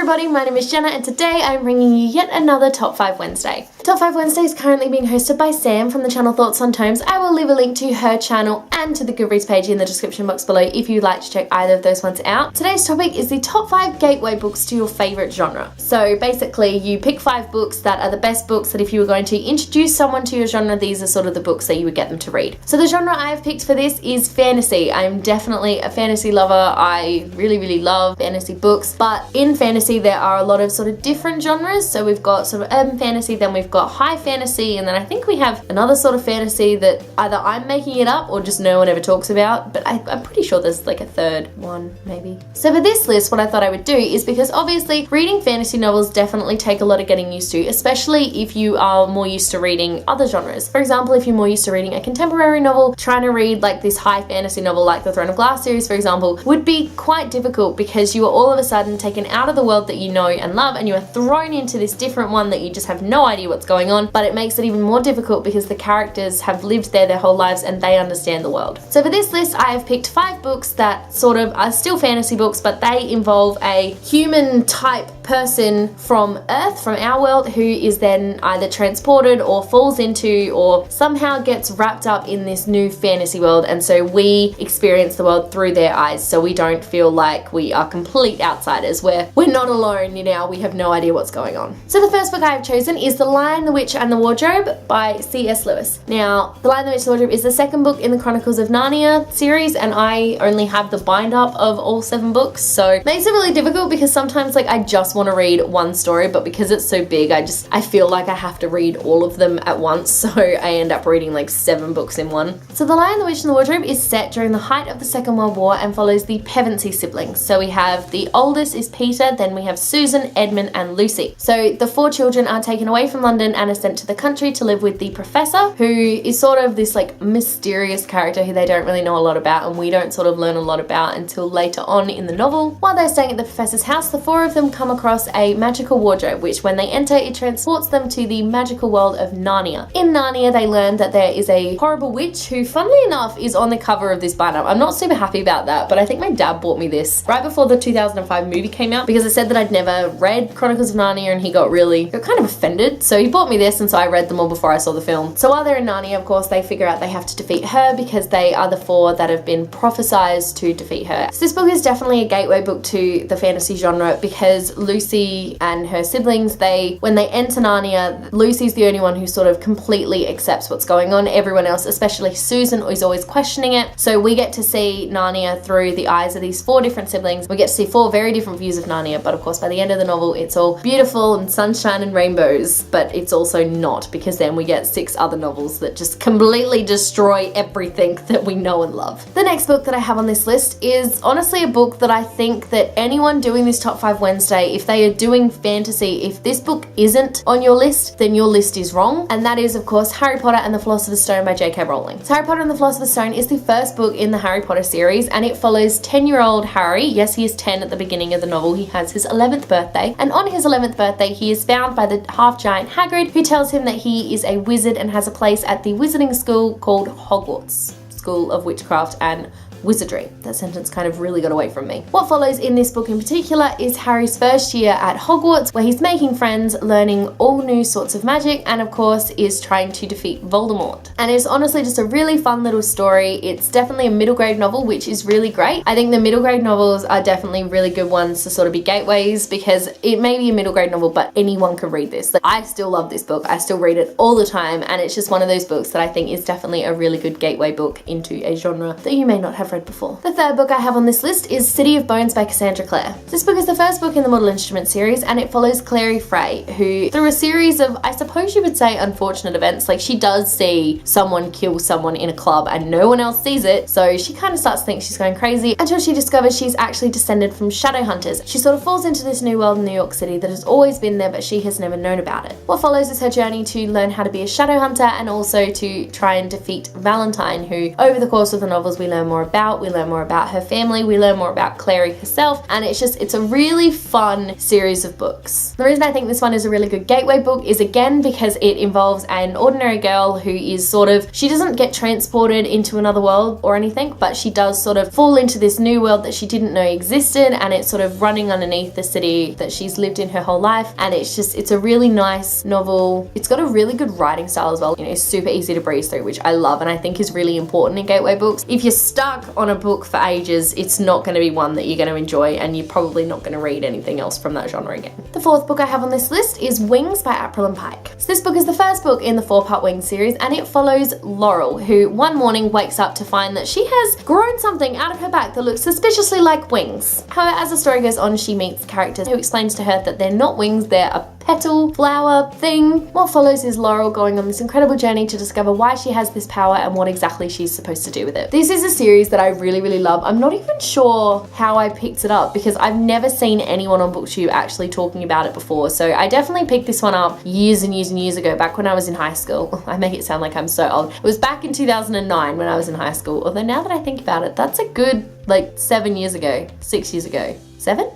everybody, my name is Jenna and today I'm bringing you yet another Top 5 Wednesday. Top 5 Wednesday is currently being hosted by Sam from the channel Thoughts on Tomes. I will leave a link to her channel and to the Goodreads page in the description box below if you'd like to check either of those ones out. Today's topic is the top 5 gateway books to your favourite genre. So basically you pick 5 books that are the best books that if you were going to introduce someone to your genre, these are sort of the books that you would get them to read. So the genre I have picked for this is fantasy. I'm definitely a fantasy lover. I really love fantasy books, but in fantasy there are a lot of sort of different genres. So we've got sort of urban fantasy, then we've got high fantasy, and then I think we have another sort of fantasy that either I'm making it up or just no one ever talks about, but I'm pretty sure there's like a third one maybe. So for this list, what I thought I would do is, because obviously reading fantasy novels definitely take a lot of getting used to, especially if you are more used to reading other genres. For example, if you're more used to reading a contemporary novel, trying to read like this high fantasy novel like the Throne of Glass series, for example, would be quite difficult because you are all of a sudden taken out of the world that you know and love and you are thrown into this different one that you just have no idea what's going on, but it makes it even more difficult because the characters have lived there their whole lives and they understand the world. So for this list I have picked 5 books that sort of are still fantasy books, but they involve a human type person from Earth, from our world, who is then either transported or falls into or somehow gets wrapped up in this new fantasy world, and so we experience the world through their eyes, so we don't feel like we are complete outsiders, where we're not alone, you know, we have no idea what's going on. So the first book I have chosen is The Lion, the Witch and the Wardrobe by C.S. Lewis. Now, The Lion, the Witch and the Wardrobe is the second book in the Chronicles of Narnia series, and I only have the bind up of all 7 books, so it makes it really difficult because sometimes like I just want to read one story, but because it's so big I feel like I have to read all of them at once, so I end up reading like 7 books in one. So The Lion, the Witch and the Wardrobe is set during the height of the Second World War and follows the Pevensey siblings. So we have the oldest is Peter, then we have Susan, Edmund and Lucy. So the 4 children are taken away from London and are sent to the country to live with the professor, who is sort of this like mysterious character who they don't really know a lot about, and we don't sort of learn a lot about until later on in the novel. While they're staying at the professor's house, the 4 of them come across a magical wardrobe, which when they enter, it transports them to the magical world of Narnia. In Narnia, they learn that there is a horrible witch who, funnily enough, is on the cover of this bind-up. I'm not super happy about that, but I think my dad bought me this right before the 2005 movie came out because I said that I'd never read Chronicles of Narnia, and he got kind of offended. So he bought me this, and so I read them all before I saw the film. So while they're in Narnia, of course, they figure out they have to defeat her because they are the 4 that have been prophesized to defeat her. So this book is definitely a gateway book to the fantasy genre because Lucy and her siblings, when they enter Narnia, Lucy's the only one who sort of completely accepts what's going on. Everyone else, especially Susan, is always questioning it. So we get to see Narnia through the eyes of these 4 different siblings. We get to see 4 very different views of Narnia, but of course by the end of the novel it's all beautiful and sunshine and rainbows, but it's also not, because then we get 6 other novels that just completely destroy everything that we know and love. The next book that I have on this list is honestly a book that I think that anyone doing this Top 5 Wednesday, if they are doing fantasy, if this book isn't on your list, then your list is wrong, and that is of course Harry Potter and the Philosopher's Stone by J.K. Rowling. So Harry Potter and the Philosopher's Stone is the first book in the Harry Potter series, and it follows 10-year-old Harry. Yes, he is 10 at the beginning of the novel. He has his 11th birthday, and on his 11th birthday he is found by the half-giant Hagrid, who tells him that he is a wizard and has a place at the wizarding school called Hogwarts, School of Witchcraft and Wizardry. That sentence kind of really got away from me. What follows in this book in particular is Harry's first year at Hogwarts, where he's making friends, learning all new sorts of magic, and of course is trying to defeat Voldemort. And it's honestly just a really fun little story. It's definitely a middle grade novel, which is really great. I think the middle grade novels are definitely really good ones to sort of be gateways, because it may be a middle grade novel, but anyone can read this. Like, I still love this book. I still read it all the time, and it's just one of those books that I think is definitely a really good gateway book into a genre that you may not have read before. The third book I have on this list is City of Bones by Cassandra Clare. This book is the first book in the Mortal Instrument series, and it follows Clary Frey, who through a series of, I suppose you would say, unfortunate events, like she does see someone kill someone in a club and no one else sees it, so she kind of starts to think she's going crazy until she discovers she's actually descended from shadow hunters. She sort of falls into this new world in New York City that has always been there, but she has never known about it. What follows is her journey to learn how to be a shadow hunter and also to try and defeat Valentine, who over the course of the novels we learn more about, about. We learn more about her family, we learn more about Clary herself, and it's a really fun series of books. The reason I think this one is a really good gateway book is again because it involves an ordinary girl who is she doesn't get transported into another world or anything, but she does sort of fall into this new world that she didn't know existed, and it's sort of running underneath the city that she's lived in her whole life. And it's a really nice novel. It's got a really good writing style as well, you know, super easy to breeze through, which I love and I think is really important in gateway books. If you're stuck on a book for ages, it's not going to be one that you're going to enjoy, and you're probably not going to read anything else from that genre again. The fourth book I have on this list is Wings by April and Pike. So this book is the first book in the 4-part Wings series, and it follows Laurel, who one morning wakes up to find that she has grown something out of her back that looks suspiciously like wings. However, as the story goes on, she meets characters who explains to her that they're not wings, they're a petal, flower thing. What follows is Laurel going on this incredible journey to discover why she has this power and what exactly she's supposed to do with it. This is a series that I really, really love. I'm not even sure how I picked it up because I've never seen anyone on BookTube actually talking about it before. So I definitely picked this one up years and years and years ago, back when I was in high school. I make it sound like I'm so old. It was back in 2009 when I was in high school. Although now that I think about it, that's a good 7 years ago, 6 years ago, 7?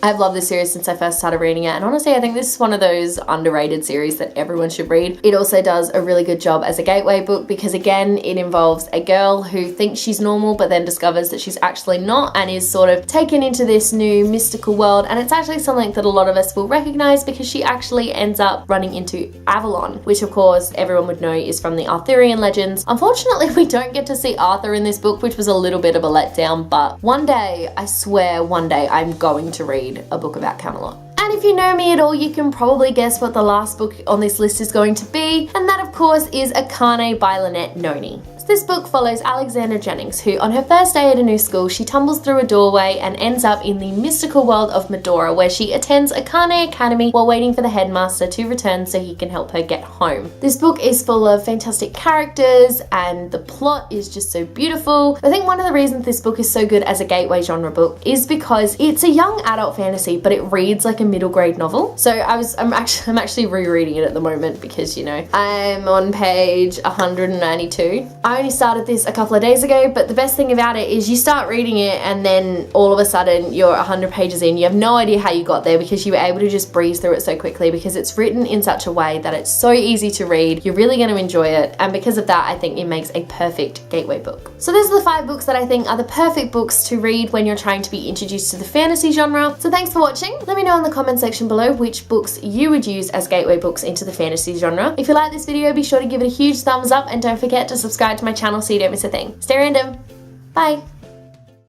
I've loved this series since I first started reading it, and honestly I think this is one of those underrated series that everyone should read. It also does a really good job as a gateway book because again it involves a girl who thinks she's normal but then discovers that she's actually not, and is sort of taken into this new mystical world, and it's actually something that a lot of us will recognize because she actually ends up running into Avalon, which of course everyone would know is from the Arthurian legends. Unfortunately we don't get to see Arthur in this book, which was a little bit of a letdown, but one day, I swear one day, I'm going to read a book about Camelot. And if you know me at all, you can probably guess what the last book on this list is going to be, and that of course is A Carne by Lynette Noni. This book follows Alexandra Jennings, who on her first day at a new school, she tumbles through a doorway and ends up in the mystical world of Medora, where she attends a Carne Academy while waiting for the headmaster to return so he can help her get home. This book is full of fantastic characters and the plot is just so beautiful. I think one of the reasons this book is so good as a gateway genre book is because it's a young adult fantasy, but it reads like a middle grade novel. So I'm actually rereading it at the moment because, you know, I'm on page 192. I only started this a couple of days ago, but the best thing about it is you start reading it and then all of a sudden you're 100 pages in. You have no idea how you got there because you were able to just breeze through it so quickly because it's written in such a way that it's so easy to read. You're really going to enjoy it, and because of that I think it makes a perfect gateway book. So those are the 5 books that I think are the perfect books to read when you're trying to be introduced to the fantasy genre. So thanks for watching. Let me know in the comment section below which books you would use as gateway books into the fantasy genre. If you like this video, be sure to give it a huge thumbs up and don't forget to subscribe to my channel so you don't miss a thing. Stay random. Bye.